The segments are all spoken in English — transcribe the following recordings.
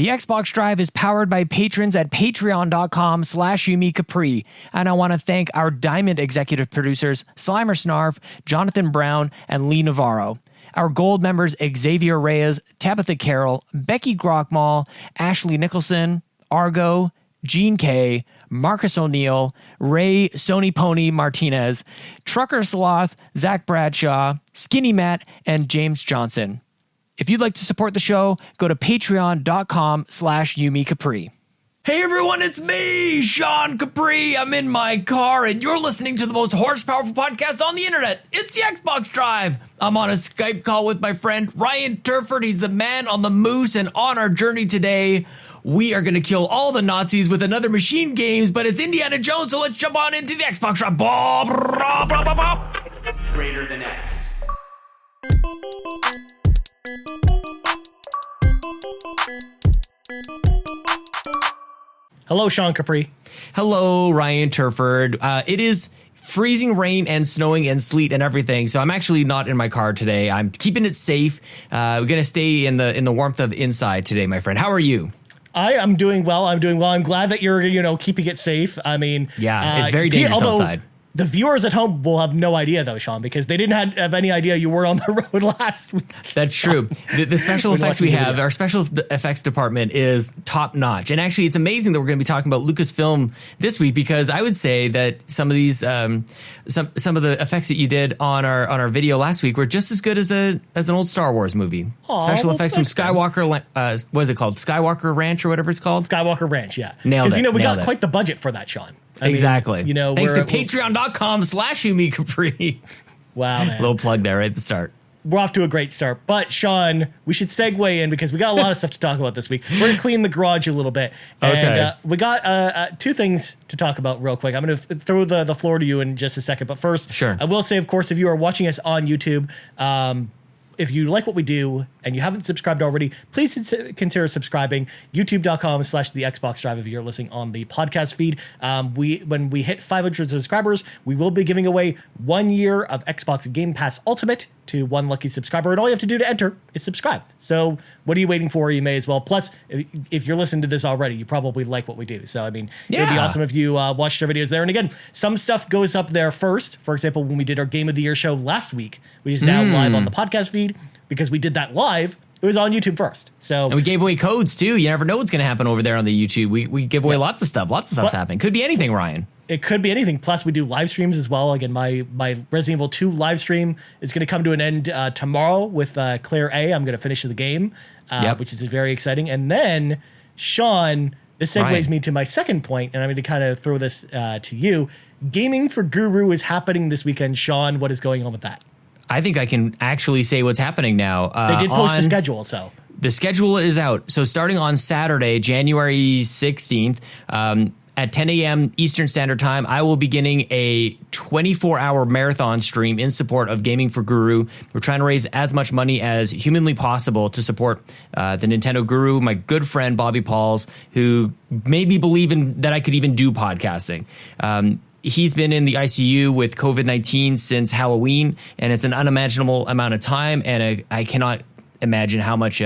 The Xbox Drive is powered by patrons at patreon.com/YumiCapri. And I want to thank our Diamond executive producers, Slimer Snarf, Jonathan Brown, and Lee Navarro. Our gold members, Xavier Reyes, Tabitha Carroll, Becky Grockmall, Ashley Nicholson, Argo, Gene K, Marcus O'Neill, Ray Sony Pony Martinez, Trucker Sloth, Zach Bradshaw, Skinny Matt, and James Johnson. If you'd like to support the show, go to patreon.com/YumiCapri. Hey everyone, it's me, Sean Capri. I'm in my car and you're listening to the most horsepowerful podcast on the internet. It's the Xbox Drive. I'm on a Skype call with my friend Ryan Turford. He's the man on the moose, and on our journey today, we are going to kill all the Nazis with another Machine Games, but it's Indiana Jones, so let's jump on into the Xbox Drive. Blah, blah, blah, blah, blah. Greater than X. Hello, Sean Capri. Hello, Ryan Turford. It is freezing rain and snowing and sleet and everything, so I'm actually not in my car today. I'm keeping it safe. We're going to stay in the warmth of inside today, my friend. How are you? I am doing well. I'm glad that you're, keeping it safe. I mean, yeah, it's very dangerous outside. The viewers at home will have no idea, though, Sean, because they didn't have any idea you were on the road last week. That's true. The special effects we have, our special effects department is top notch. And actually, it's amazing that we're going to be talking about Lucasfilm this week, because I would say that some of these, some of the effects that you did on our video last week were just as good as an old Star Wars movie. Special effects from Skywalker, what is it called? Skywalker Ranch or whatever it's called? Skywalker Ranch, yeah. Nailed it. Because, we got quite the budget for that, Sean. Exactly. Thanks to we're patreon.com/YumiCapri. Wow, man. Little plug there right at the start. We're off to a great start. But, Sean, we should segue in because we got a lot of stuff to talk about this week. We're going to clean the garage a little bit. And we got two things to talk about real quick. I'm going to throw the floor to you in just a second. But first, sure. I will say, of course, if you are watching us on YouTube, if you like what we do and you haven't subscribed already, please consider subscribing. YouTube.com/the Xbox Drive if you're listening on the podcast feed. When we hit 500 subscribers, we will be giving away 1 year of Xbox Game Pass Ultimate to one lucky subscriber. And all you have to do to enter is subscribe. So what are you waiting for? You may as well. Plus, if you're listening to this already, you probably like what we do. So, it would be awesome if you watched our videos there. And again, some stuff goes up there first. For example, when we did our Game of the Year show last week, which is now live on the podcast feed, because we did that live, it was on YouTube first. And we gave away codes too. You never know what's going to happen over there on the YouTube. We give away lots of stuff. Lots of stuff's happening. Could be anything, Ryan. It could be anything. Plus, we do live streams as well. Again, my Resident Evil 2 live stream is going to come to an end tomorrow with Claire A. I'm going to finish the game, which is very exciting. And then, Sean, this segues me to my second point, and I'm going to kind of throw this to you. Gaming for Guru is happening this weekend. Sean, what is going on with that? I think I can actually say what's happening now. They did post the schedule, so. The schedule is out. So starting on Saturday, January 16th, at 10 a.m. Eastern Standard Time, I will be beginning a 24-hour marathon stream in support of Gaming for Guru. We're trying to raise as much money as humanly possible to support the Nintendo Guru, my good friend Bobby Pauls, who made me believe that I could even do podcasting. He's been in the ICU with COVID-19 since Halloween, and it's an unimaginable amount of time, and I cannot imagine how much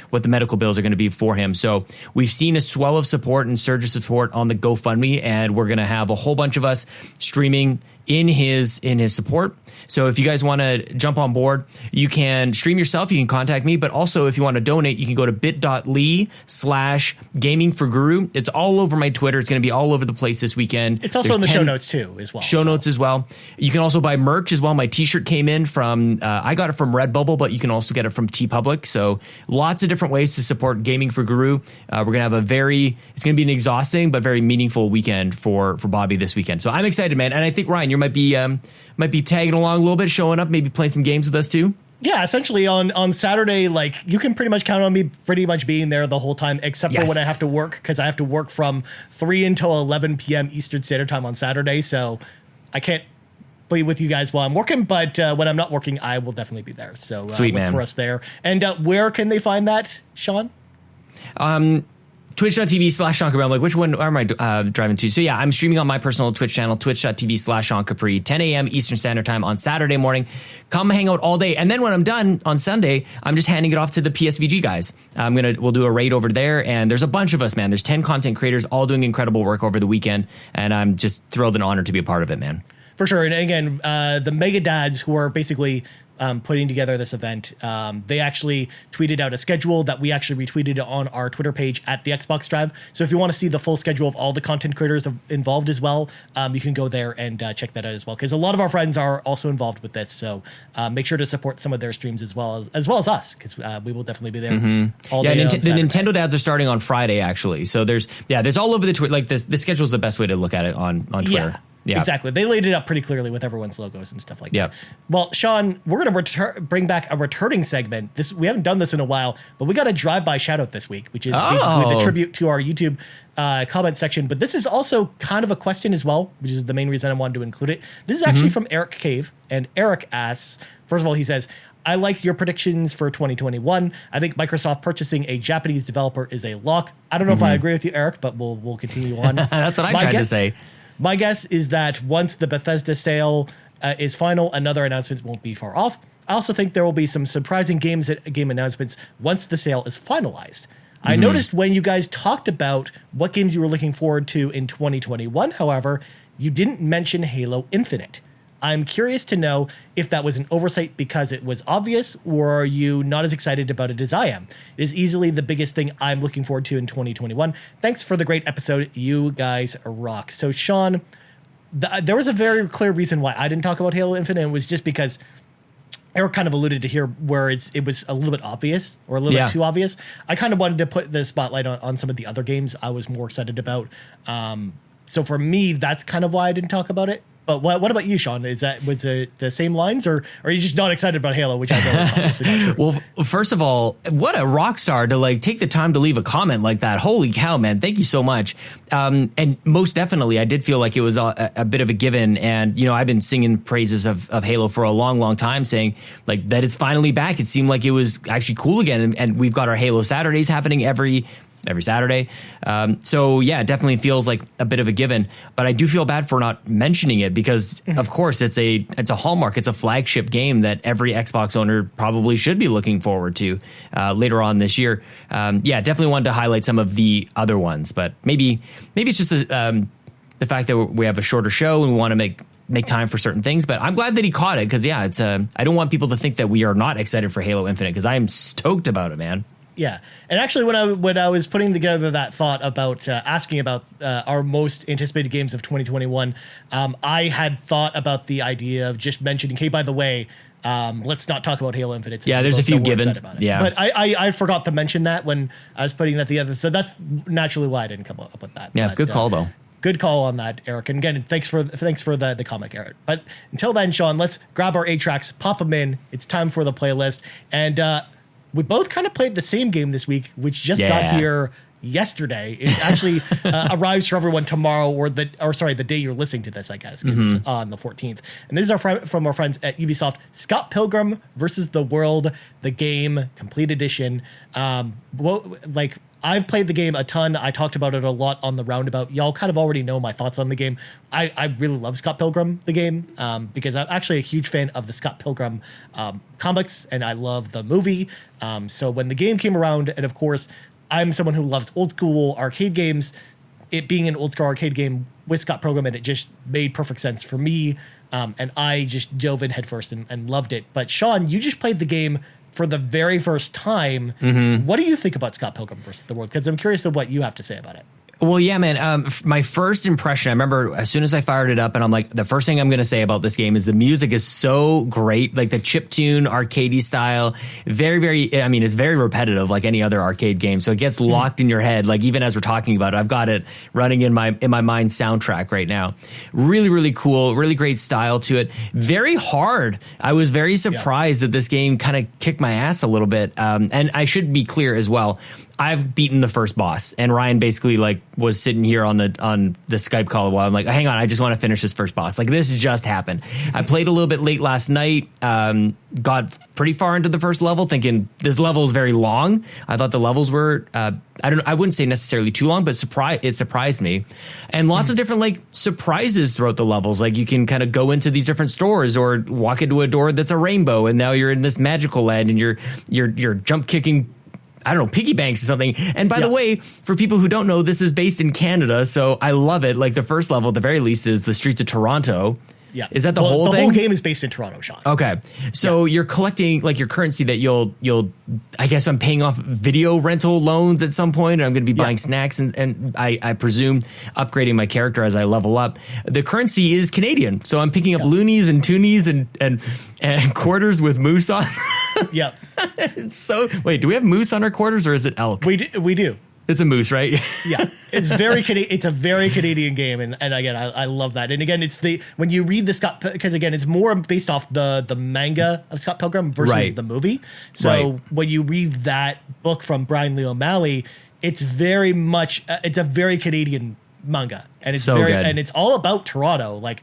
what the medical bills are going to be for him. So we've seen a swell of support and surge of support on the GoFundMe, and we're going to have a whole bunch of us streaming in his support. So if you guys want to jump on board, you can stream yourself. You can contact me. But also, if you want to donate, you can go to bit.ly/gamingforguru. It's all over my Twitter. It's going to be all over the place this weekend. It's also in the show notes, too, as well. Show notes as well. You can also buy merch as well. My T-shirt came in from, I got it from Redbubble, but you can also get it from TeePublic. So lots of different ways to support Gaming for Guru. We're going to have it's going to be an exhausting but very meaningful weekend for Bobby this weekend. So I'm excited, man. And I think, Ryan, you might be tagging along a little bit, showing up, maybe playing some games with us too. Yeah, essentially on Saturday, like, you can pretty much count on me pretty much being there the whole time, except for when I have to work, because I have to work from 3 until 11 p.m. Eastern Standard Time on Saturday. So I can't be with you guys while I'm working, but when I'm not working, I will definitely be there. So sweet, look man. for us there. And where can they find that, Sean? Twitch.tv/Sean Capri. I'm like, which one am I driving to? So yeah, I'm streaming on my personal Twitch channel, twitch.tv/Sean Capri, 10 a.m. Eastern Standard Time on Saturday morning. Come hang out all day. And then when I'm done on Sunday, I'm just handing it off to the PSVG guys. We'll do a raid over there. And there's a bunch of us, man. There's 10 content creators all doing incredible work over the weekend. And I'm just thrilled and honored to be a part of it, man. For sure. And again, the Mega Dads who are basically putting together this event, they actually tweeted out a schedule that we actually retweeted on our Twitter page at the Xbox Drive. So if you want to see the full schedule of all the content creators involved as well, you can go there and check that out as well. Because a lot of our friends are also involved with this. So make sure to support some of their streams as well as us, because we will definitely be there all day. The Nintendo Dads are starting on Friday, actually. So there's all over the Twitter. Like the schedule is the best way to look at it on Twitter. Yeah, exactly. They laid it up pretty clearly with everyone's logos and stuff like that. Well, Sean, we're going to bring back a returning segment. We haven't done this in a while, but we got a drive-by shoutout this week, which is basically the tribute to our YouTube comment section. But this is also kind of a question as well, which is the main reason I wanted to include it. This is actually from Eric Cave, and Eric asks, first of all, he says, I like your predictions for 2021. I think Microsoft purchasing a Japanese developer is a lock. I don't know if I agree with you, Eric, but we'll continue on. That's what I tried to say. My guess is that once the Bethesda sale is final, another announcement won't be far off. I also think there will be some surprising game announcements once the sale is finalized. I noticed when you guys talked about what games you were looking forward to in 2021, however, you didn't mention Halo Infinite. I'm curious to know if that was an oversight because it was obvious, or are you not as excited about it as I am? It is easily the biggest thing I'm looking forward to in 2021. Thanks for the great episode. You guys rock. So, Sean, there was a very clear reason why I didn't talk about Halo Infinite. It was just because Eric kind of alluded to here where it was a little bit obvious, or a little bit too obvious. I kind of wanted to put the spotlight on some of the other games I was more excited about. So for me, that's kind of why I didn't talk about it. But what about you, Sean? Was it the same lines, or are you just not excited about Halo, which I know is obviously not true? Well, first of all, what a rock star to take the time to leave a comment like that. Holy cow, man. Thank you so much. And most definitely, I did feel like it was a bit of a given. And, I've been singing praises of Halo for a long, long time, saying that it's finally back. It seemed like it was actually cool again. And we've got our Halo Saturdays happening every Saturday. So yeah, it definitely feels like a bit of a given, but I do feel bad for not mentioning it because of course it's a hallmark. It's a flagship game that every Xbox owner probably should be looking forward to later on this year. Definitely wanted to highlight some of the other ones, but maybe it's just the fact that we have a shorter show and we want to make time for certain things, but I'm glad that he caught it because it's I don't want people to think that we are not excited for Halo Infinite because I am stoked about it, man. Yeah, and actually, when I was putting together that thought about asking about our most anticipated games of 2021, I had thought about the idea of just mentioning, hey, by the way, let's not talk about Halo Infinite. Yeah, there's a few givens. Yeah, but I forgot to mention that when I was putting that together, so that's naturally why I didn't come up with that. Yeah, but, good call though. Good call on that, Eric. And again, thanks for the comic, Eric. But until then, Sean, let's grab our 8 tracks, pop them in. It's time for the playlist, and we both kind of played the same game this week, which just got here yesterday. It actually arrives for everyone tomorrow, the day you're listening to this, I guess, because it's on the 14th. And this is from our friends at Ubisoft, Scott Pilgrim versus the World, the game, complete edition. I've played the game a ton. I talked about it a lot on the Roundabout. Y'all kind of already know my thoughts on the game. I really love Scott Pilgrim, the game, because I'm actually a huge fan of the Scott Pilgrim comics, and I love the movie. So when the game came around, and of course, I'm someone who loves old school arcade games, it being an old school arcade game with Scott Pilgrim, and it just made perfect sense for me. And I just dove in headfirst and loved it. But Sean, you just played the game for the very first time. What do you think about Scott Pilgrim versus the World? Because I'm curious of what you have to say about it. Well, yeah, man. My first impression, I remember as soon as I fired it up, and I'm like, the first thing I'm going to say about this game is the music is so great, like the chiptune, arcadey style. Very, very. I mean, it's very repetitive, like any other arcade game. So it gets locked in your head. Like even as we're talking about it, I've got it running in my mind soundtrack right now. Really, really cool. Really great style to it. Very hard. I was very surprised that this game kind of kicked my ass a little bit. And I should be clear as well. I've beaten the first boss, and Ryan basically like was sitting here on the Skype call while I'm like, hang on, I just want to finish this first boss. Like this just happened. I played a little bit late last night. Got pretty far into the first level, thinking this level is very long. I thought the levels were I wouldn't say necessarily too long, but it surprised me. And lots of different like surprises throughout the levels. Like you can kind of go into these different stores or walk into a door that's a rainbow, and now you're in this magical land, and you're jump kicking, I don't know, piggy banks or something. And by the way, for people who don't know, this is based in Canada, so I love it. Like the first level, at the very least, is the streets of Toronto. Yeah. Is that the whole thing? The whole game is based in Toronto, Sean. Okay. So you're collecting like your currency that you'll I guess I'm paying off video rental loans at some point. I'm going to be buying snacks and I presume upgrading my character as I level up. The currency is Canadian. So I'm picking up loonies and toonies and quarters with moose on. Yeah. So wait, do we have moose on our quarters, or is it elk? We do. It's a moose, right? Yeah, it's it's a very Canadian game, and again, I love that. And again, it's when you read the Scott, because again, it's more based off the manga of Scott Pilgrim versus the movie. So when you read that book from Brian Lee O'Malley, it's very much it's a very Canadian manga, and it's so very good. And it's all about Toronto. Like,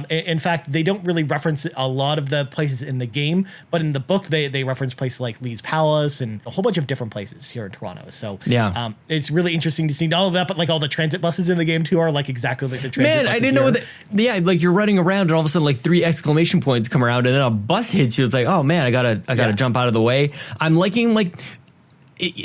in fact, they don't really reference a lot of the places in the game, but in the book they reference places like Lee's Palace and a whole bunch of different places here in Toronto. So it's really interesting to see not all that, but like all the transit buses in the game too are like exactly like the transit buses. I didn't know like you're running around and all of a sudden like 3 exclamation points come around and then a bus hits you. It's like, oh man, I gotta jump out of the way. I'm liking like.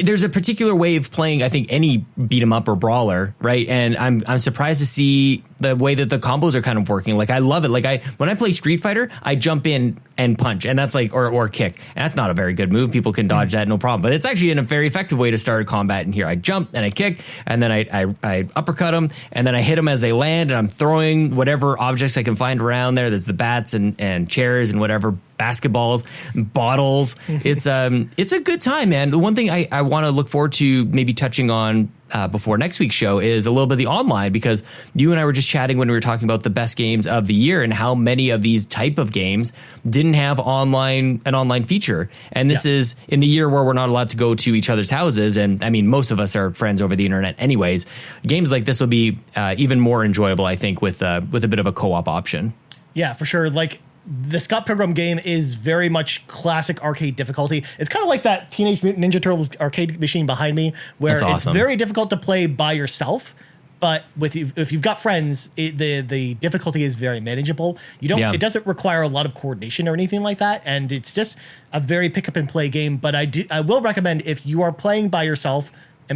There's a particular way of playing, I think, any beat 'em up or brawler, right? And I'm surprised to see the way that the combos are kind of working. Like I love it. Like when I play Street Fighter, I jump in and punch, and that's like or kick. And that's not a very good move. People can dodge that, no problem. But it's actually a very effective way to start a combat. And here I jump and I kick, and then I uppercut them, and then I hit them as they land, and I'm throwing whatever objects I can find around there. There's the bats and chairs and whatever. Basketballs, bottles. It's a good time, man. The one thing I want to look forward to maybe touching on before next week's show is a little bit of the online, because you and I were just chatting when we were talking about the best games of the year and how many of these type of games didn't have an online feature. And this is in the year where we're not allowed to go to each other's houses. And I mean, most of us are friends over the internet anyways. Games like this will be even more enjoyable, I think, with a bit of a co-op option. Yeah, for sure. Like, the Scott Pilgrim game is very much classic arcade difficulty. It's kind of like that Teenage Mutant Ninja Turtles arcade machine behind me, where it's very difficult to play by yourself. But if you've got friends, the difficulty is very manageable. It doesn't require a lot of coordination or anything like that, and it's just a very pick up and play game. But I will recommend, if you are playing by yourself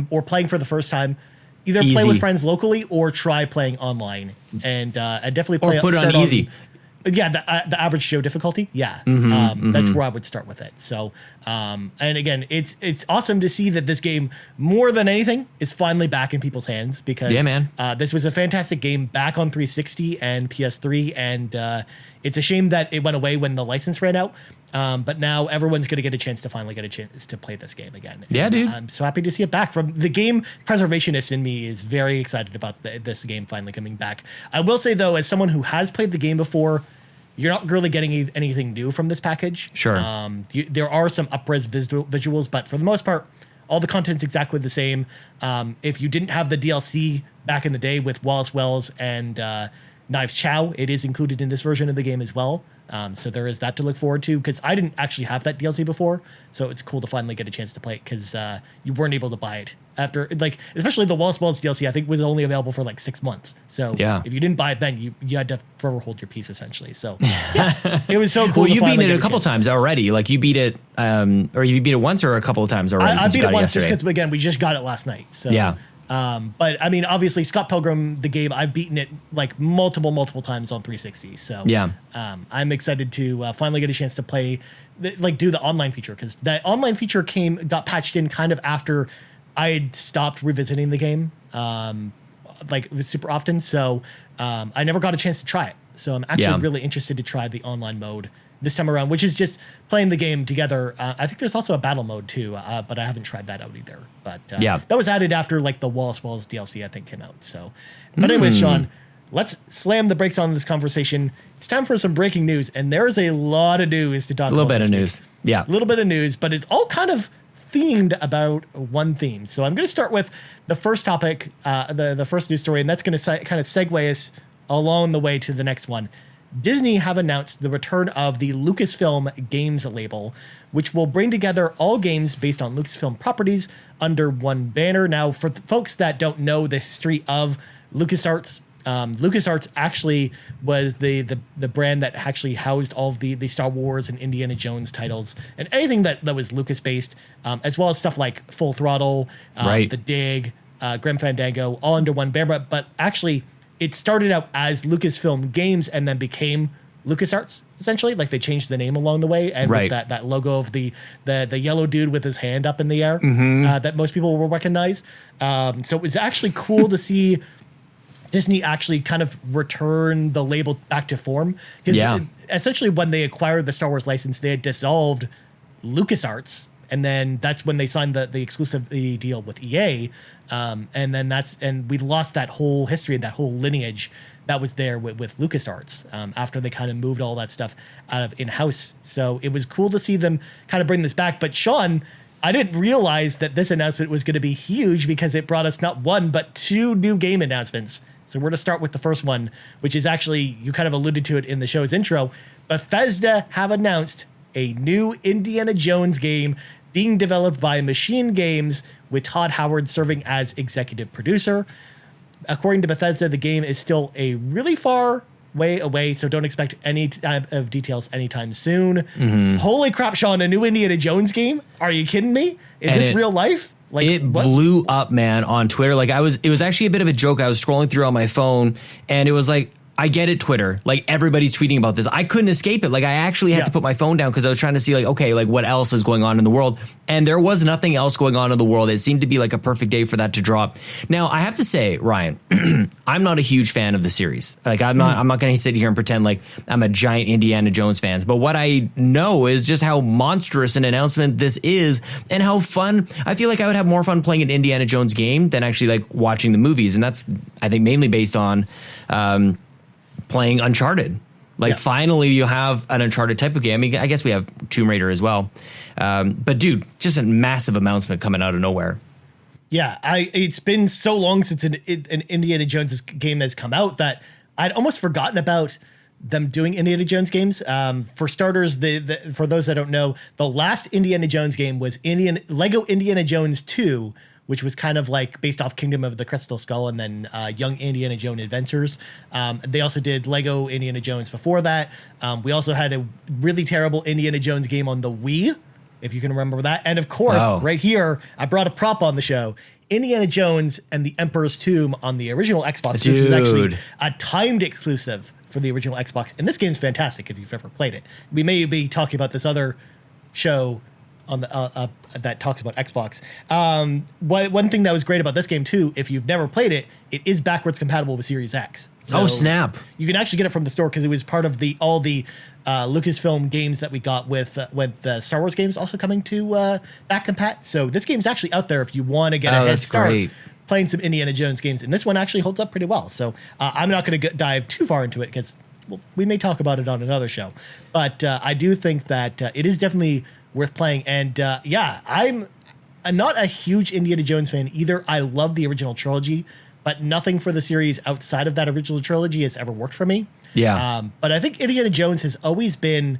or playing for the first time, either play with friends locally or try playing online, and definitely play or put it on easy. Yeah, the average Joe difficulty. Yeah, that's where I would start with it. So, and again, it's awesome to see that this game, more than anything, is finally back in people's hands, because this was a fantastic game back on 360 and PS3, and it's a shame that it went away when the license ran out. But now everyone's going to get a chance to finally get a chance to play this game again. Yeah, dude. I'm so happy to see it back. From the game preservationist in me is very excited about this game finally coming back. I will say, though, as someone who has played the game before, you're not really getting anything new from this package. Sure. There are some up-res visuals, but for the most part, all the content's exactly the same. If you didn't have the DLC back in the day with Wallace Wells and Knives Chow, it is included in this version of the game as well. So there is that to look forward to, because I didn't actually have that DLC before, so it's cool to finally get a chance to play it, because you weren't able to buy it after, like, especially the Wallace Wells DLC, I think was only available for like 6 months. So if you didn't buy it then, you had to forever hold your peace, essentially. So it was so cool. Well, you beat it a couple times already. Like you beat it, or you beat it once or a couple of times already. I beat it once just because, again, we just got it last night. So yeah. But I mean, obviously, Scott Pilgrim, the game, I've beaten it like multiple times on 360. So yeah, I'm excited to finally get a chance to play, do the online feature, because that online feature got patched in kind of after I had stopped revisiting the game, super often. So I never got a chance to try it. So I'm actually really interested to try the online mode this time around, which is just playing the game together. I think there's also a battle mode too, but I haven't tried that out either. But that was added after like the Wallace Wells DLC, I think, came out. So, but anyways, Sean, let's slam the brakes on this conversation. It's time for some breaking news, and there is a lot of news to talk about. A little bit of news. Yeah. A little bit of news, but it's all kind of themed about one theme. So I'm going to start with the first topic, the first news story, and that's going to kind of segue us along the way to the next one. Disney have announced the return of the Lucasfilm Games label, which will bring together all games based on Lucasfilm properties under one banner. Now, for folks that don't know the history of LucasArts, LucasArts actually was the brand that actually housed all of the Star Wars and Indiana Jones titles and anything that was Lucas based, as well as stuff like Full Throttle, The Dig, Grim Fandango, all under one banner. But actually, it started out as Lucasfilm Games and then became LucasArts, essentially. Like, they changed the name along the way, and with that logo of the yellow dude with his hand up in the air that most people will recognize. So it was actually cool to see Disney actually kind of return the label back to form. Because essentially when they acquired the Star Wars license, they had dissolved LucasArts, and then that's when they signed the exclusivity deal with EA. And we lost that whole history and that whole lineage that was there with LucasArts after they kind of moved all that stuff out of in-house. So it was cool to see them kind of bring this back. But Sean, I didn't realize that this announcement was going to be huge because it brought us not one, but two new game announcements. So we're going to start with the first one, which is actually, you kind of alluded to it in the show's intro. Bethesda have announced a new Indiana Jones game being developed by Machine Games, with Todd Howard serving as executive producer. According to Bethesda, the game is still a really far way away, so don't expect any type of details anytime soon. Holy crap, Sean, a new Indiana Jones game? Are you kidding me? Is this real life? Like, it blew up, man, on Twitter. Like, it was actually a bit of a joke. I was scrolling through on my phone, and it was like, I get it, Twitter. Like, everybody's tweeting about this. I couldn't escape it. Like, I actually had to put my phone down because I was trying to see, like, okay, like, what else is going on in the world? And there was nothing else going on in the world. It seemed to be like a perfect day for that to drop. Now, I have to say, Ryan, I'm not a huge fan of the series. Like, I'm not going to sit here and pretend like I'm a giant Indiana Jones fan. But what I know is just how monstrous an announcement this is and how fun. I feel like I would have more fun playing an Indiana Jones game than actually, like, watching the movies. And that's, I think, mainly based on playing Uncharted. Like, finally you have an Uncharted type of game. I mean, I guess we have Tomb Raider as well. But dude, just a massive announcement coming out of nowhere. Yeah, it's been so long since an Indiana Jones game has come out that I'd almost forgotten about them doing Indiana Jones games. For starters, for those that don't know, the last Indiana Jones game was Lego Indiana Jones 2, which was kind of like based off Kingdom of the Crystal Skull and then Young Indiana Jones Adventures. They also did Lego Indiana Jones before that. We also had a really terrible Indiana Jones game on the Wii, if you can remember that. And of course, right here, I brought a prop on the show, Indiana Jones and the Emperor's Tomb on the original Xbox. Dude. This was actually a timed exclusive for the original Xbox. And this game's fantastic if you've ever played it. We may be talking about this other show on the that talks about Xbox. One thing that was great about this game too, if you've never played it, it is backwards compatible with Series X. So oh, snap! You can actually get it from the store because it was part of all the Lucasfilm games that we got with the Star Wars games also coming to back compat. So this game's actually out there if you want to get a head start playing some Indiana Jones games, and this one actually holds up pretty well. So I'm not going to dive too far into it because we may talk about it on another show, but I do think that it is definitely worth playing. And I'm not a huge Indiana Jones fan either. I love the original trilogy, but nothing for the series outside of that original trilogy has ever worked for me. Yeah. But I think Indiana Jones has always been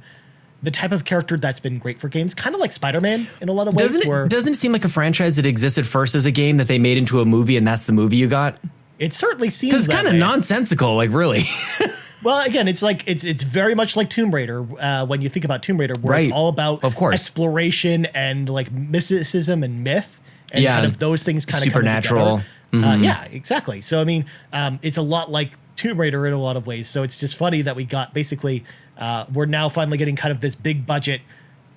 the type of character that's been great for games, kind of like Spider-Man in a lot of ways. Doesn't it seem like a franchise that existed first as a game that they made into a movie and that's the movie you got? It certainly seems because it's kind of nonsensical, like, really. Well, again, it's like it's very much like Tomb Raider when you think about Tomb Raider, where it's all about exploration and like mysticism and myth and kind of those things kind of supernatural. Yeah, exactly. So I mean, it's a lot like Tomb Raider in a lot of ways. So it's just funny that we got basically we're now finally getting kind of this big budget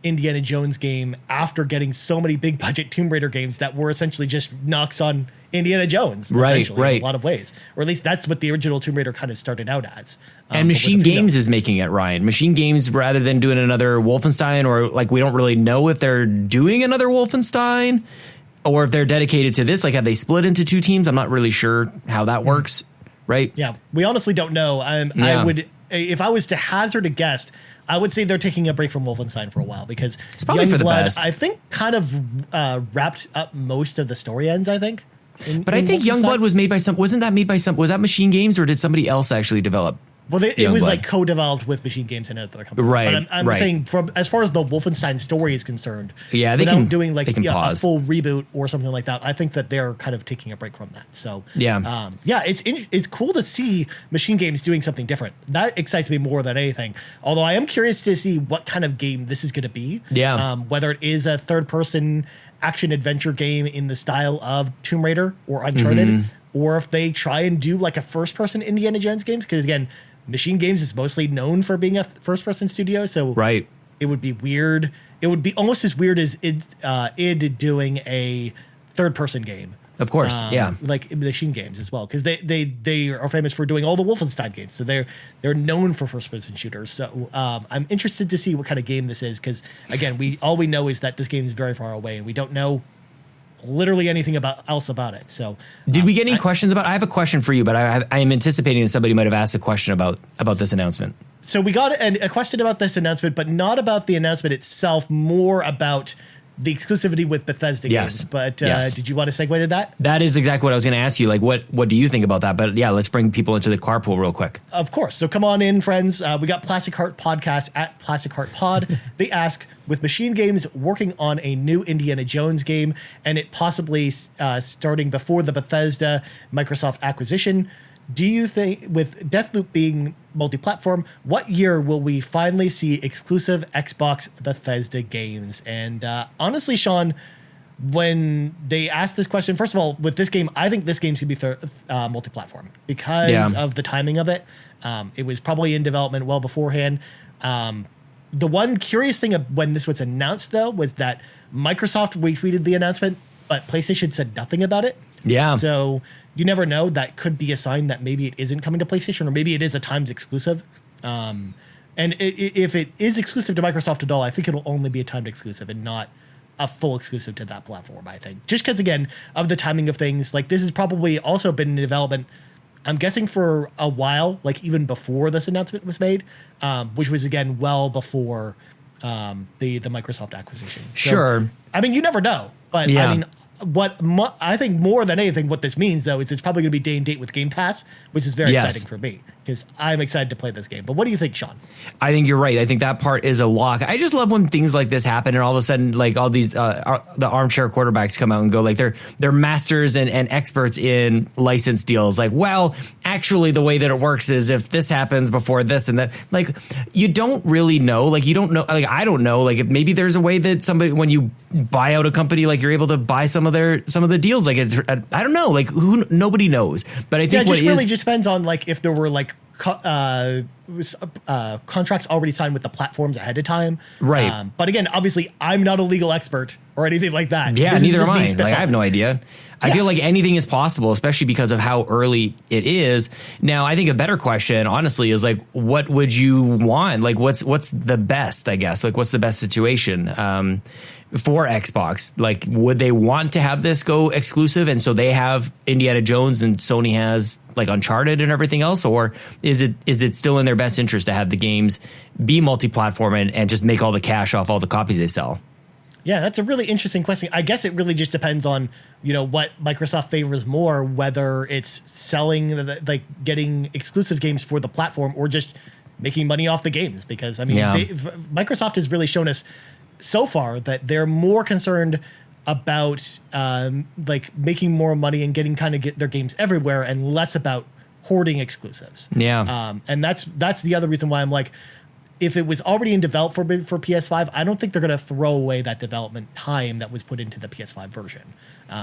Indiana Jones game after getting so many big budget Tomb Raider games that were essentially just knocks on Indiana Jones, essentially, in a lot of ways. Or at least that's what the original Tomb Raider kind of started out as. And Machine Games is making it, Ryan. Machine Games, rather than doing another Wolfenstein, or like we don't really know if they're doing another Wolfenstein or if they're dedicated to this. Like, have they split into two teams? I'm not really sure how that works, right? Yeah, we honestly don't know. if I was to hazard a guess, I would say they're taking a break from Wolfenstein for a while because it's probably for the best. I think, kind of wrapped up most of the story ends, I think. But I think Youngblood was made by was that Machine Games, or did somebody else actually develop? Well, it was like co-developed with Machine Games and another company. Right. But I'm saying, from as far as the Wolfenstein story is concerned, yeah, without doing like a full reboot or something like that, I think that they're kind of taking a break from that. So it's cool to see Machine Games doing something different. That excites me more than anything. Although I am curious to see what kind of game this is going to be. Yeah. Whether it is a third-person action adventure game in the style of Tomb Raider or Uncharted, or if they try and do like a first-person Indiana Jones games, because again, Machine Games is mostly known for being a first-person studio, so it would be weird. It would be almost as weird as id doing a third-person game. Of course, like Machine Games as well, because they are famous for doing all the Wolfenstein games, so they're known for first-person shooters. So I'm interested to see what kind of game this is, because again, all we know is that this game is very far away, and we don't know literally anything else about it. So did we get any questions about? I have a question for you, but I am anticipating that somebody might have asked a question about this announcement. So we got a question about this announcement, but not about the announcement itself, more about the exclusivity with Bethesda games. But did you want to segue to that? That is exactly what I was going to ask you. Like, what do you think about that? But yeah, let's bring people into the carpool real quick. Of course. So come on in, friends. We got Plastic Heart Podcast at Plastic Heart Pod. They ask, with Machine Games working on a new Indiana Jones game and it possibly starting before the Bethesda Microsoft acquisition, do you think, with Deathloop being multi-platform, what year will we finally see exclusive Xbox Bethesda games? And honestly, Sean, when they asked this question, first of all, with this game, I think this game should be multi-platform because of the timing of it. It was probably in development well beforehand. The one curious thing of when this was announced, though, was that Microsoft retweeted the announcement, but PlayStation said nothing about it. Yeah. So you never know. That could be a sign that maybe it isn't coming to PlayStation, or maybe it is a timed exclusive. And if it is exclusive to Microsoft at all, I think it'll only be a timed exclusive and not a full exclusive to that platform, I think. Just because, again, of the timing of things. Like, this has probably also been in development, I'm guessing, for a while, like even before this announcement was made, which was, again, well before the Microsoft acquisition. So, sure. I mean, you never know. But, I mean, I think more than anything, what this means, though, is it's probably going to be day and date with Game Pass, which is very exciting for me because I'm excited to play this game. But what do you think, Sean? I think you're right. I think that part is a lock. I just love when things like this happen and all of a sudden, like, all these the armchair quarterbacks come out and go like they're masters and experts in license deals. Like, well, actually, the way that it works is if this happens before this and that. Like, you don't really know. Like, you don't know. Like, I don't know. Like, if maybe there's a way that somebody, when you buy out a company, like, you're able to buy some of the deals. Like, it's, I don't know. Like, nobody knows. But I think it really just depends on, like, if there were like contracts already signed with the platforms ahead of time, right? But again, obviously, I'm not a legal expert or anything like that. Yeah, neither am I. Like, I have no idea. I feel like anything is possible, especially because of how early it is. Now, I think a better question, honestly, is like, what would you want? Like, what's the best, I guess? Like, what's the best situation for Xbox? Like, would they want to have this go exclusive, and so they have Indiana Jones and Sony has like Uncharted and everything else? Or is it still in their best interest to have the games be multi-platform and just make all the cash off all the copies they sell? Yeah, that's a really interesting question. I guess it really just depends on, what Microsoft favors more, whether it's selling, like getting exclusive games for the platform or just making money off the games. Because, I mean, Microsoft has really shown us so far that they're more concerned about like making more money and getting get their games everywhere and less about hoarding exclusives. Yeah. And that's the other reason why I'm like, if it was already in development for PS5, I don't think they're going to throw away that development time that was put into the PS5 version,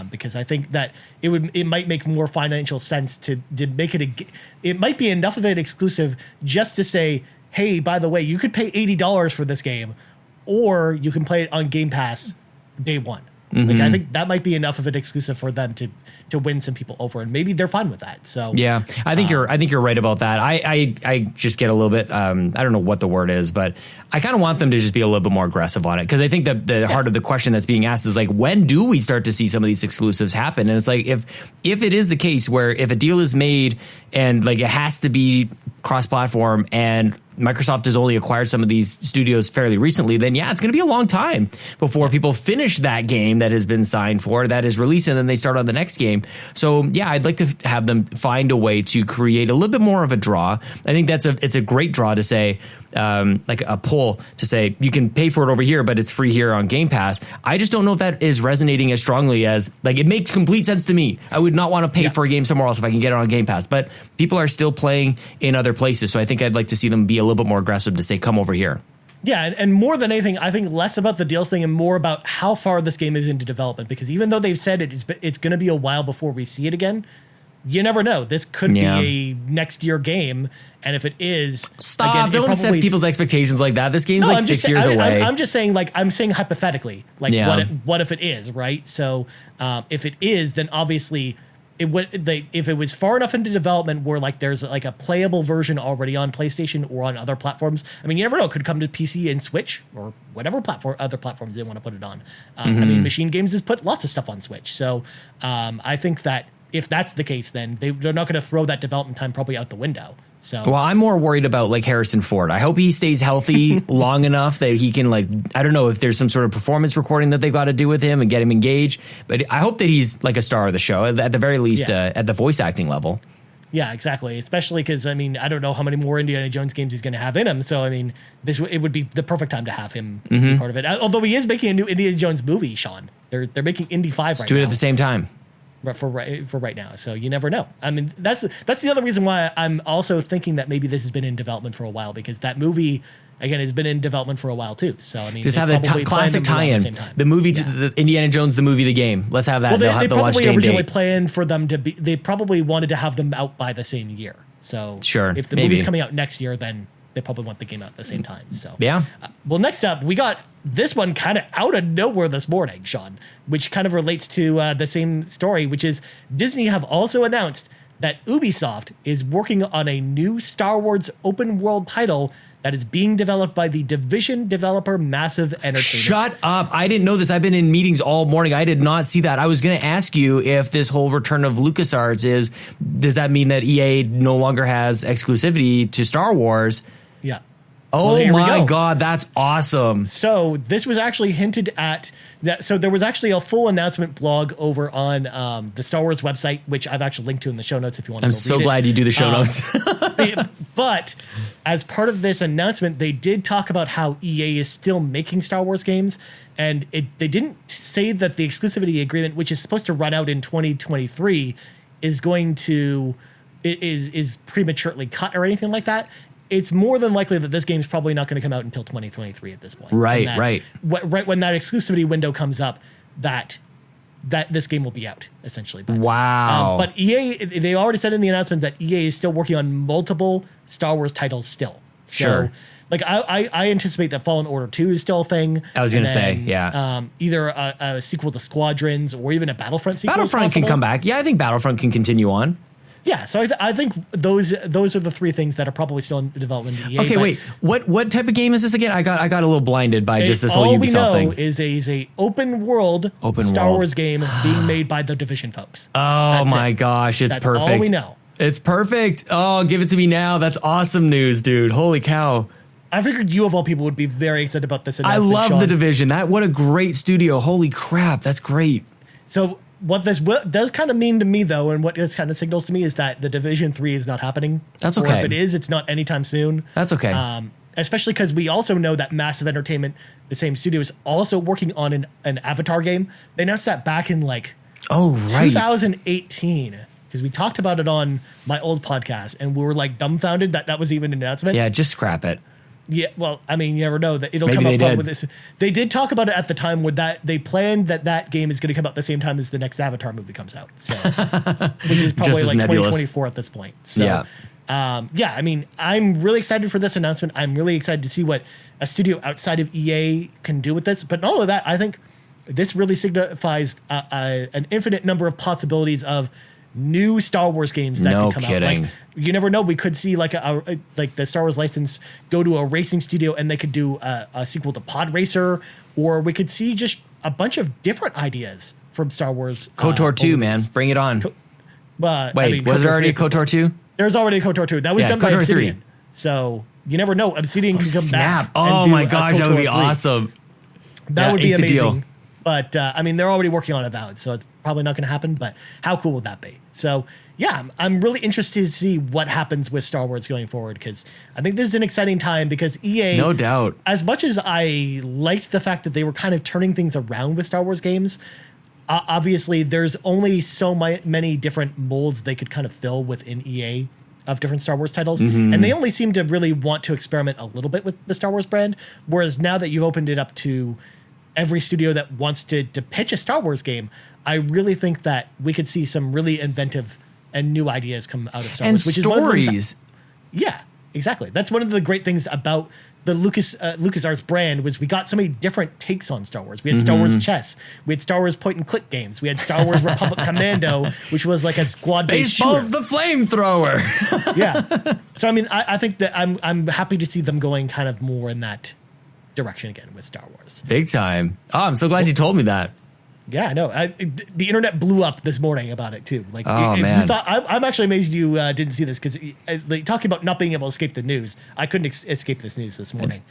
because I think that it might make more financial sense to make it it might be enough of an exclusive just to say, hey, by the way, you could pay $80 for this game, or you can play it on Game Pass day one. Like, I think that might be enough of an exclusive for them to win some people over, and maybe they're fine with that. So yeah, I think you're right about that. I just get a little bit I don't know what the word is, but I kind of want them to just be a little bit more aggressive on it, because I think that the heart of the question that's being asked is like, when do we start to see some of these exclusives happen? And it's like, if it is the case where if a deal is made and like it has to be cross-platform and Microsoft has only acquired some of these studios fairly recently, then yeah, it's going to be a long time before people finish that game that has been signed for, that is released, and then they start on the next game. So yeah, I'd like to have them find a way to create a little bit more of a draw. I think it's a great draw to say, like a poll to say you can pay for it over here, but it's free here on Game Pass. I just don't know if that is resonating as strongly as, like, it makes complete sense to me. I would not want to pay for a game somewhere else if I can get it on Game Pass, but people are still playing in other places. So I think I'd like to see them be a little bit more aggressive to say, come over here. Yeah, and more than anything, I think less about the deals thing and more about how far this game is into development, because even though they've said it's going to be a while before we see it again, you never know. This could be a next year game, and if it is, stop! Again, don't set people's expectations like that. This game's 6 years away. I'm just saying, like, I'm saying hypothetically, like, what if it is, right? So if it is, then obviously it would. If it was far enough into development where like there's like a playable version already on PlayStation or on other platforms, I mean, you never know. It could come to PC and Switch or whatever other platforms they want to put it on. I mean, Machine Games has put lots of stuff on Switch, so I think that if that's the case, then they're not going to throw that development time probably out the window. So, well, I'm more worried about like Harrison Ford. I hope he stays healthy long enough that he can, like, I don't know if there's some sort of performance recording that they've got to do with him and get him engaged, but I hope that he's like a star of the show at the very least, at the voice acting level. Yeah, exactly. Especially because, I mean, I don't know how many more Indiana Jones games he's going to have in him. So, I mean, it would be the perfect time to have him be part of it. Although he is making a new Indiana Jones movie, Sean. They're making Indy 5 Let's right do now. it at the same time. For right now, so you never know. I mean, that's the other reason why I'm also thinking that maybe this has been in development for a while, because that movie again has been in development for a while too. So I mean, just have a classic tie-in. The movie, the Indiana Jones, the movie, the game. Let's have that. Well, they probably originally planned for them to be. They probably wanted to have them out by the same year. So sure, if the movie's coming out next year, then they probably want the game out at the same time. So yeah. Well, next up, we got this one kind of out of nowhere this morning, Sean, which kind of relates to the same story, which is Disney have also announced that Ubisoft is working on a new Star Wars open world title that is being developed by the Division developer Massive Entertainment. Shut up. I didn't know this. I've been in meetings all morning. I did not see that. I was going to ask you if this whole return of LucasArts does that mean that EA no longer has exclusivity to Star Wars? Yeah. Oh, well, my God, that's awesome. So this was actually hinted at. So there was actually a full announcement blog over on the Star Wars website, which I've actually linked to in the show notes if you want to read it. I'm so glad you do the show notes. But as part of this announcement, they did talk about how EA is still making Star Wars games. And they didn't say that the exclusivity agreement, which is supposed to run out in 2023, is prematurely cut or anything like that. It's more than likely that this game's probably not going to come out until 2023 at this point. Right. Right when that exclusivity window comes up, that this game will be out, essentially. But, wow. But EA, they already said in the announcement that EA is still working on multiple Star Wars titles still. Sure. So, like, I anticipate that Fallen Order 2 is still a thing. I was going to say, yeah. Either a sequel to Squadrons or even a Battlefront sequel. Battlefront can come back. Yeah, I think Battlefront can continue on. Yeah, so I think those are the three things that are probably still in development. EA, okay, wait. What type of game is this again? I got a little blinded by just this whole Ubisoft thing. All we know is a open world Star Wars game being made by the Division folks. Oh my gosh, it's perfect. That's all we know. It's perfect. Oh, give it to me now. That's awesome news, dude. Holy cow. I figured you of all people would be very excited about this announcement. I love Sean. The Division. What a great studio. Holy crap, that's great. So what this does kind of mean to me, though, and what this kind of signals to me is that the Division 3 is not happening. That's okay. Or if it is, it's not anytime soon. That's okay. Especially because we also know that Massive Entertainment, the same studio, is also working on an Avatar game. They announced that back in 2018. Because we talked about it on my old podcast, and we were like dumbfounded that was even an announcement. Yeah, just scrap it. Yeah, well, I mean, you never know that it'll Maybe come they up did. with this. They did talk about it at the time with that. They planned that game is going to come out the same time as the next Avatar movie comes out. So, which is probably like nebulous. 2024 at this point. So, yeah. I mean, I'm really excited for this announcement. I'm really excited to see what a studio outside of EA can do with this. But not only that, I think this really signifies an infinite number of possibilities of new Star Wars games that could come out. Like, you never know. We could see like like the Star Wars license go to a racing studio and they could do a sequel to Pod Racer, or we could see just a bunch of different ideas from Star Wars. KOTOR 2, man, bring it on. Wait, was there already a KOTOR 2? There's already a KOTOR 2. That was done by KOTOR Obsidian. 3. So you never know. Obsidian can come back. Oh my gosh, that would be awesome. That would be amazing. But I mean, they're already working on Avowed, so it's probably not going to happen. But how cool would that be? So yeah, I'm really interested to see what happens with Star Wars going forward, because I think this is an exciting time, because EA, no doubt, as much as I liked the fact that they were kind of turning things around with Star Wars games, obviously there's only so many different molds they could kind of fill within EA of different Star Wars titles. And they only seem to really want to experiment a little bit with the Star Wars brand. Whereas now that you've opened it up to every studio that wants to pitch a Star Wars game, I really think that we could see some really inventive and new ideas come out of Star Wars. Which stories. Is yeah, exactly. That's one of the great things about the LucasArts brand, was we got so many different takes on Star Wars. We had Star Wars chess, we had Star Wars point and click games, we had Star Wars Republic Commando, which was like a squad-based shooter. Baseball's the flamethrower. Yeah. So I mean, I think that I'm happy to see them going kind of more in that direction again with Star Wars. Big time. Oh, I'm so glad you told me that. Yeah, I know. The internet blew up this morning about it too. Like, man. You thought, I'm actually amazed you didn't see this, because like, talking about not being able to escape the news, I couldn't escape this news this morning.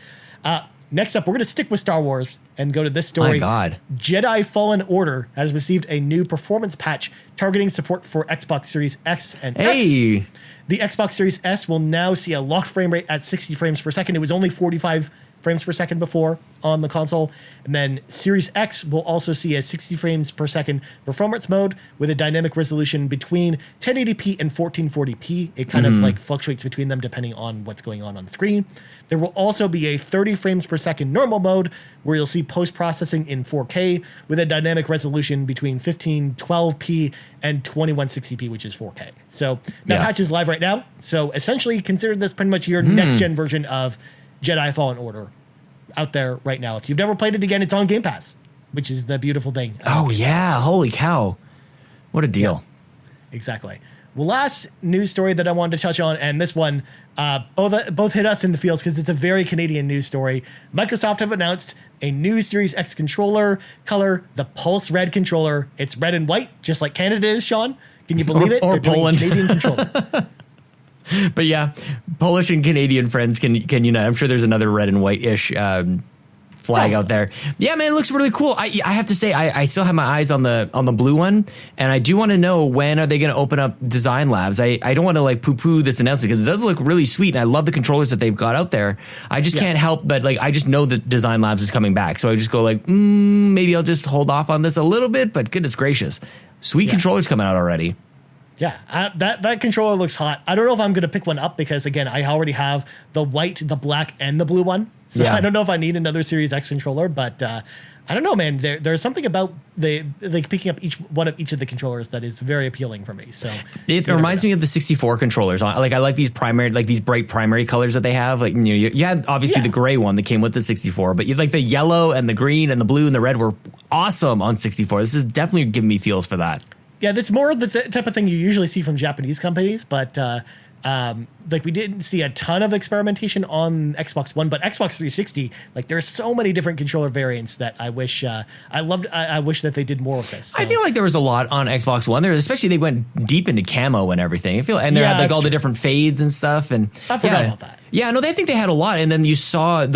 Next up, we're going to stick with Star Wars and go to this story. My God. Jedi Fallen Order has received a new performance patch targeting support for Xbox Series X and X. The Xbox Series S will now see a locked frame rate at 60 frames per second. It was only 45 frames per second before on the console. And then Series X will also see a 60 frames per second performance mode with a dynamic resolution between 1080p and 1440p. It kind of like fluctuates between them depending on what's going on the screen. There will also be a 30 frames per second normal mode where you'll see post-processing in 4K with a dynamic resolution between 1512p and 2160p, which is 4K. So that patch is live right now. So essentially consider this pretty much your next-gen version of Jedi Fallen Order out there right now. If you've never played it again, it's on Game Pass, which is the beautiful thing. Oh, yeah. Holy cow. What a deal. Yeah, exactly. Well, last news story that I wanted to touch on, and this one both hit us in the feels because it's a very Canadian news story. Microsoft have announced a new Series X controller color, the Pulse Red controller. It's red and white, just like Canada is, Sean. Can you believe it? Or They're Poland. doing a Canadian controller. But yeah, Polish and Canadian friends can unite. I'm sure there's another red and white-ish flag out there. Yeah, man, it looks really cool. I have to say, I still have my eyes on the blue one, and I do want to know, when are they going to open up design labs? I don't want to like poo-poo this announcement, because it does look really sweet, and I love the controllers that they've got out there. I just can't help but like, I just know that design labs is coming back, so I just go like, maybe I'll just hold off on this a little bit. But goodness gracious, sweet controllers coming out already. Yeah, that controller looks hot. I don't know if I'm going to pick one up, because, again, I already have the white, the black, and the blue one. So I don't know if I need another Series X controller, but I don't know, man. There's something about picking up each of the controllers that is very appealing for me. So it reminds me of the 64 controllers. Like, I like these bright primary colors that they have. Like, you had obviously the gray one that came with the 64, but you like the yellow and the green and the blue and the red were awesome on 64. This is definitely giving me feels for that. Yeah, that's more the type of thing you usually see from Japanese companies, but like, we didn't see a ton of experimentation on Xbox One, but Xbox 360, like, there's so many different controller variants that I wish I wish that they did more of this. So. I feel like there was a lot on Xbox One there, especially they went deep into camo and everything. And they had like all the different fades and stuff. And I forgot about that. Yeah, no, I think they had a lot, and then you saw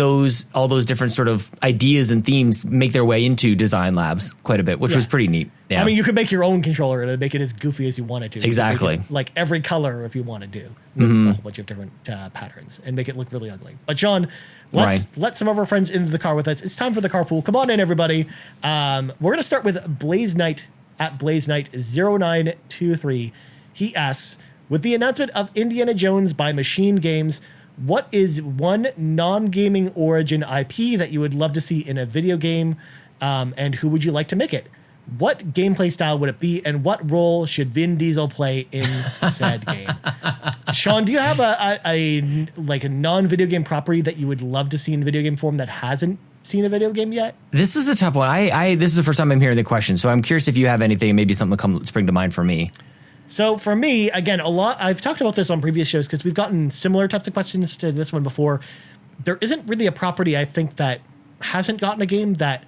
all those different sort of ideas and themes make their way into design labs quite a bit, which was pretty neat. Yeah. I mean, you could make your own controller and make it as goofy as you wanted to. Exactly. Like every color if you wanted to, with a whole bunch of different patterns, and make it look really ugly. But John, let's let some of our friends into the car with us. It's time for the carpool. Come on in, everybody. We're going to start with Blaze Knight at Blaze Knight 0923. He asks, with the announcement of Indiana Jones by Machine Games, what is one non-gaming origin IP that you would love to see in a video game, and who would you like to make it? What gameplay style would it be, and what role should Vin Diesel play in said game? Sean, do you have a non-video game property that you would love to see in video game form that hasn't seen a video game yet? This is a tough one. This is the first time I'm hearing the question, so I'm curious if you have anything, maybe something to spring to mind for me. So for me, again, I've talked about this on previous shows because we've gotten similar types of questions to this one before. There isn't really a property I think that hasn't gotten a game that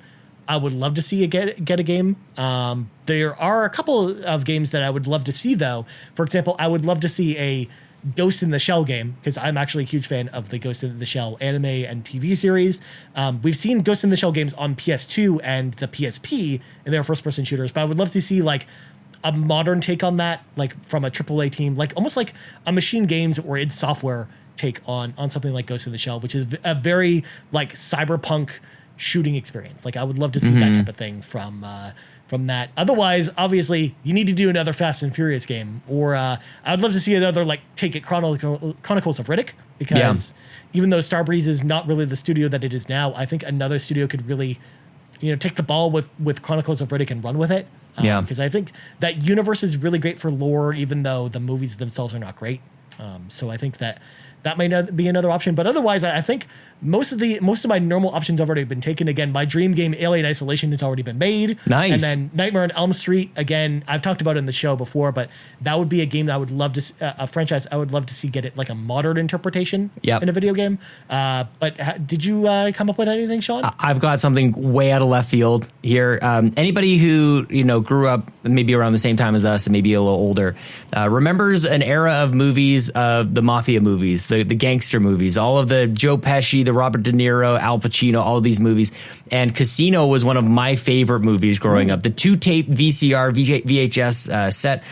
I would love to see get a game. There are a couple of games that I would love to see, though. For example, I would love to see a Ghost in the Shell game, because I'm actually a huge fan of the Ghost in the Shell anime and TV series. We've seen Ghost in the Shell games on PS2 and the PSP, and they're first-person shooters, but I would love to see, like, a modern take on that, like from a AAA team, like almost like a Machine Games or id Software take on something like Ghost in the Shell, which is a very like cyberpunk shooting experience. Like I would love to see that type of thing from that. Otherwise, obviously, you need to do another Fast and Furious game, or I would love to see another like Take It Chronicles of Riddick, because even though Starbreeze is not really the studio that it is now, I think another studio could really, take the ball with Chronicles of Riddick and run with it. Because I think that universe is really great for lore, even though the movies themselves are not great. So I think that may not be another option. But otherwise, I think most of my normal options have already been taken. Again, my dream game, Alien Isolation, has already been made. Nice. And then Nightmare on Elm Street, again, I've talked about it in the show before, but that would be a game that I would love to, a franchise I would love to see get it like a modern interpretation in a video game. But did you come up with anything, Sean? I've got something way out of left field here. Anybody who, grew up maybe around the same time as us and maybe a little older, remembers an era of movies, the mafia movies, the gangster movies, all of the Joe Pesci, the Robert De Niro, Al Pacino, all of these movies. And Casino was one of my favorite movies growing up. The 2-tape VCR, VHS set.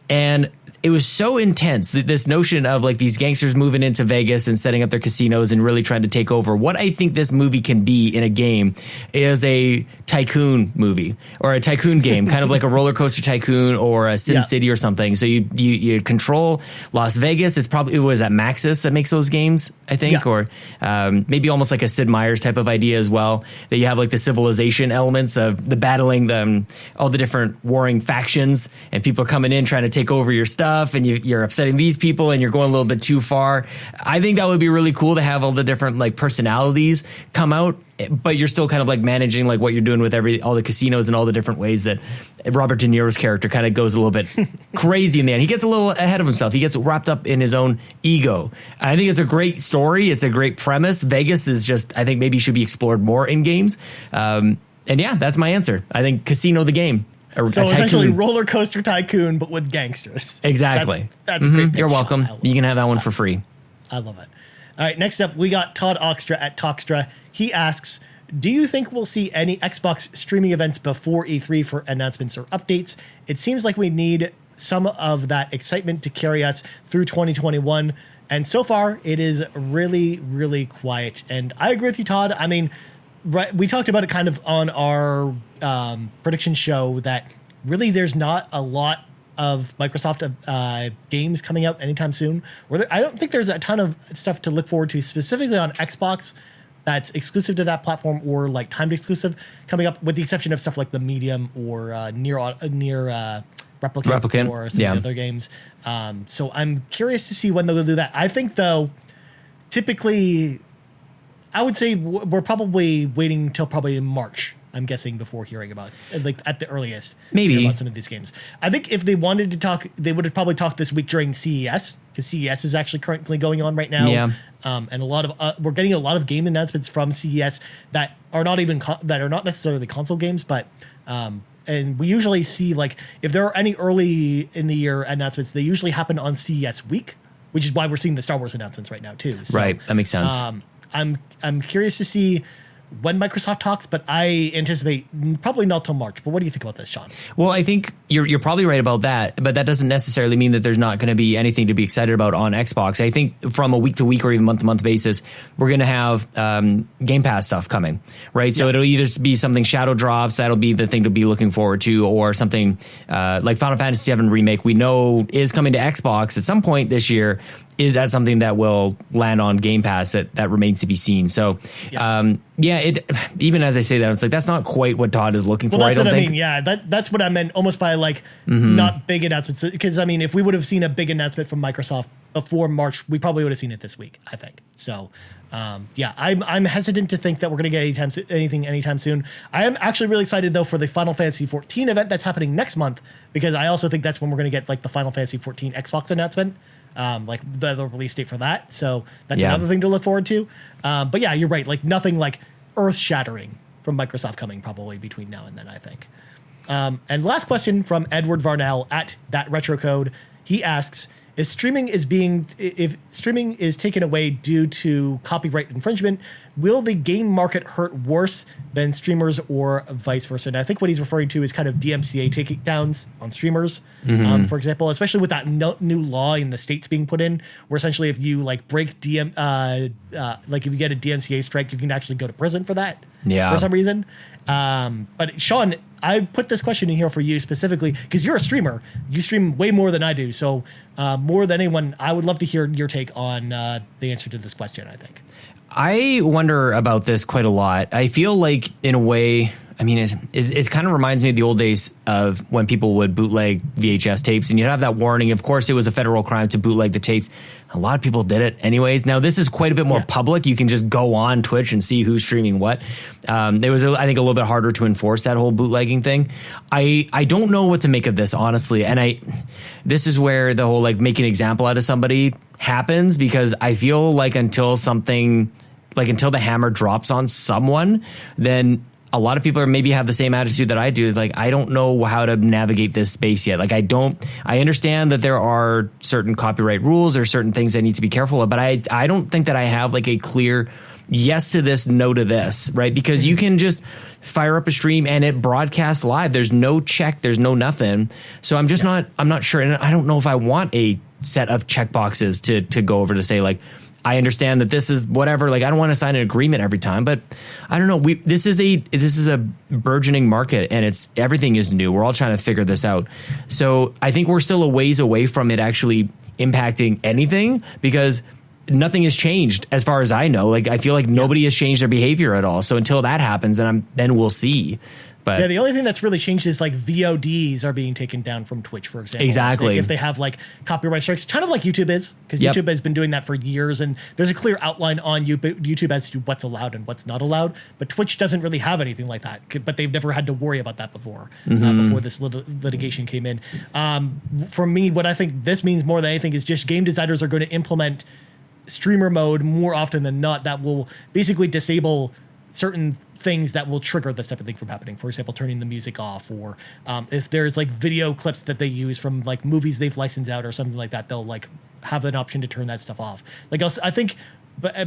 And it was so intense, this notion of like these gangsters moving into Vegas and setting up their casinos and really trying to take over. What I think this movie can be in a game is a tycoon movie or a tycoon game, kind of like a roller coaster tycoon or a Sim City or something. So you control Las Vegas. It was at Maxis that makes those games, I think, or maybe almost like a Sid Meier's type of idea as well. That you have like the civilization elements of the battling all the different warring factions, and people are coming in trying to take over your stuff. And you're upsetting these people and you're going a little bit too far. I think that would be really cool to have all the different like personalities come out, but you're still kind of like managing like what you're doing with all the casinos and all the different ways that Robert De Niro's character kind of goes a little bit crazy in the end. He gets a little ahead of himself. He gets wrapped up in his own ego. I think it's a great story. It's a great premise. Vegas is just, I think maybe should be explored more in games. And yeah, that's my answer. I think Casino the game. So essentially roller coaster tycoon, but with gangsters. Exactly. That's great. You're welcome. You can have that one for free. I love it. All right, next up, we got Todd Oxtra at Toxtra. He asks, do you think we'll see any Xbox streaming events before E3 for announcements or updates? It seems like we need some of that excitement to carry us through 2021. And so far, it is really, really quiet. And I agree with you, Todd. I mean, we talked about it kind of on our prediction show that really there's not a lot of Microsoft games coming out anytime soon. I don't think there's a ton of stuff to look forward to specifically on Xbox that's exclusive to that platform or like timed exclusive coming up, with the exception of stuff like the Medium or near Replicant or some of the other games. So I'm curious to see when they'll do that. I think, though, typically, I would say we're probably waiting until probably March, I'm guessing, before hearing about, like at the earliest, maybe about some of these games. I think if they wanted to talk, they would have probably talked this week during CES, because CES is actually currently going on right now. Yeah. And a lot of we're getting a lot of game announcements from CES that are not even that are not necessarily console games, but and we usually see, like, if there are any early in the year announcements, they usually happen on CES week, which is why we're seeing the Star Wars announcements right now too. So, right, that makes sense. I'm curious to see when Microsoft talks, but I anticipate probably not till March. But what do you think about this, Sean? Well, I think you're probably right about that, but that doesn't necessarily mean that there's not going to be anything to be excited about on Xbox. I think from a week to week or even month to month basis, we're going to have Game Pass stuff coming, right? So it'll either be something Shadow drops, that'll be the thing to be looking forward to, or something like Final Fantasy VII Remake, we know is coming to Xbox at some point this year. Is that something that will land on Game Pass? That remains to be seen. So, it even as I say that, it's like that's not quite what Todd is looking for. Well, that's what I mean. Yeah, that's what I meant almost by like not big announcements. Because I mean, if we would have seen a big announcement from Microsoft before March, we probably would have seen it this week, I think. So, I'm hesitant to think that we're going to get anything anytime soon. I am actually really excited, though, for the Final Fantasy 14 event that's happening next month, because I also think that's when we're going to get like the Final Fantasy 14 Xbox announcement, like the release date for that. So that's another thing to look forward to. But yeah, you're right. Like nothing like earth shattering from Microsoft coming probably between now and then, I think. And last question from Edward Varnell at That Retro Code. He asks, if streaming is taken away due to copyright infringement, will the game market hurt worse than streamers or vice versa? And I think what he's referring to is kind of DMCA takedowns on streamers, for example, especially with that new law in the States being put in, where essentially if you like break like if you get a DMCA strike, you can actually go to prison for that for some reason. But Sean, I put this question in here for you specifically because you're a streamer. You stream way more than I do. So more than anyone, I would love to hear your take on the answer to this question, I think. I wonder about this quite a lot. I feel like, in a way, I mean, it kind of reminds me of the old days of when people would bootleg VHS tapes, and you'd have that warning. Of course, it was a federal crime to bootleg the tapes. A lot of people did it anyways. Now, this is quite a bit more public. You can just go on Twitch and see who's streaming what. It was, I think, a little bit harder to enforce that whole bootlegging thing. I don't know what to make of this, honestly. And this is where the whole, like, make an example out of somebody happens, because I feel like until the hammer drops on someone, then a lot of people maybe have the same attitude that I do. Like, I don't know how to navigate this space yet. Like, I understand that there are certain copyright rules or certain things I need to be careful of, but I don't think that I have like a clear yes to this, no to this, right? Because you can just fire up a stream and it broadcasts live. There's no check. There's no nothing. So I'm just I'm not sure. And I don't know if I want a set of checkboxes to go over to say, like, I understand that this is whatever. Like, I don't want to sign an agreement every time, but I don't know. This is a burgeoning market, and everything is new. We're all trying to figure this out. So I think we're still a ways away from it actually impacting anything, because nothing has changed as far as I know. Like, I feel like nobody has changed their behavior at all. So until that happens, then we'll see. But yeah, the only thing that's really changed is like VODs are being taken down from Twitch, for example. Exactly. If they have like copyright strikes, kind of like YouTube is, because YouTube has been doing that for years, and there's a clear outline on YouTube as to what's allowed and what's not allowed. But Twitch doesn't really have anything like that. But they've never had to worry about that before this litigation came in. For me, what I think this means more than anything is just game designers are going to implement streamer mode more often than not that will basically disable certain things that will trigger this type of thing from happening. For example, turning the music off, or if there's like video clips that they use from like movies they've licensed out or something like that, they'll like have an option to turn that stuff off. Like, I think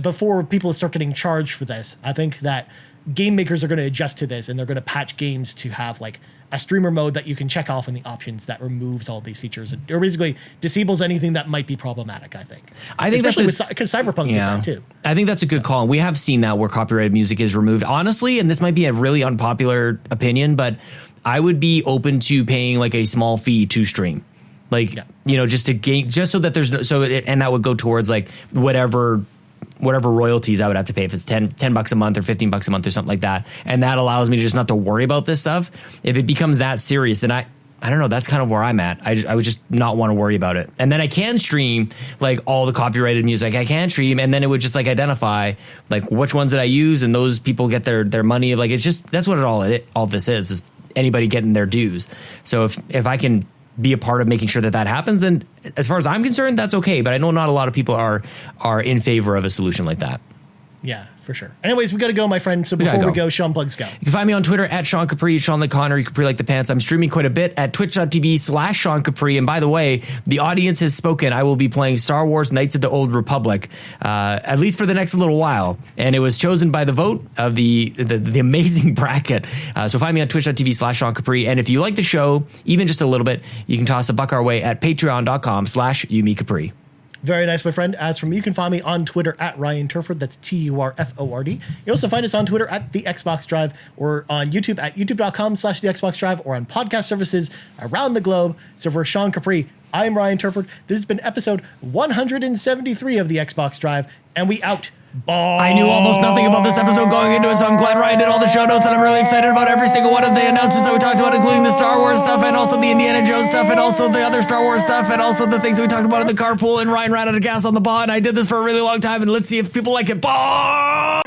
before people start getting charged for this, I think that game makers are going to adjust to this, and they're going to patch games to have like a streamer mode that you can check off in the options that removes all these features, or basically disables anything that might be problematic, I think. Especially because Cyberpunk did that too. I think that's a good call. And we have seen that where copyrighted music is removed. Honestly, and this might be a really unpopular opinion, but I would be open to paying like a small fee to stream. Like, just to gain, just so that there's no, and that would go towards like whatever royalties I would have to pay, if it's $10 a month or $15 a month or something like that. And that allows me to just not to worry about this stuff. If it becomes that serious, then I don't know, that's kind of where I'm at. I would just not want to worry about it. And then I can stream like all the copyrighted music I can stream, and then it would just like identify like which ones that I use, and those people get their money. Like, it's just, that's what all this is anybody getting their dues. So if I can be a part of making sure that happens, and as far as I'm concerned, that's okay. But I know not a lot of people are in favor of a solution like that. Yeah, for sure. Anyways, we got to go, my friend. So before we go, Sean, plugs go. You can find me on Twitter at Sean Capri, Sean like Connor, Capri like the pants. I'm streaming quite a bit at twitch.tv/Sean Capri. And by the way, the audience has spoken. I will be playing Star Wars Knights of the Old Republic, at least for the next little while. And it was chosen by the vote of the amazing bracket. So find me on twitch.tv/Sean Capri. And if you like the show, even just a little bit, you can toss a buck our way at patreon.com/Yumi Capri. Very nice, my friend. As for me, you can find me on Twitter at Ryan Turford. That's TURFORD. You also find us on Twitter at The Xbox Drive, or on YouTube at youtube.com/The Xbox Drive, or on podcast services around the globe. So for Sean Capri, I'm Ryan Turford. This has been episode 173 of The Xbox Drive, and we out. I knew almost nothing about this episode going into it, so I'm glad Ryan did all the show notes, and I'm really excited about every single one of the announcements that we talked about, including the Star Wars stuff, and also the Indiana Jones stuff, and also the other Star Wars stuff, and also the things that we talked about in the carpool, and Ryan ran out of gas on the ball, and I did this for a really long time, and let's see if people like it. Bye!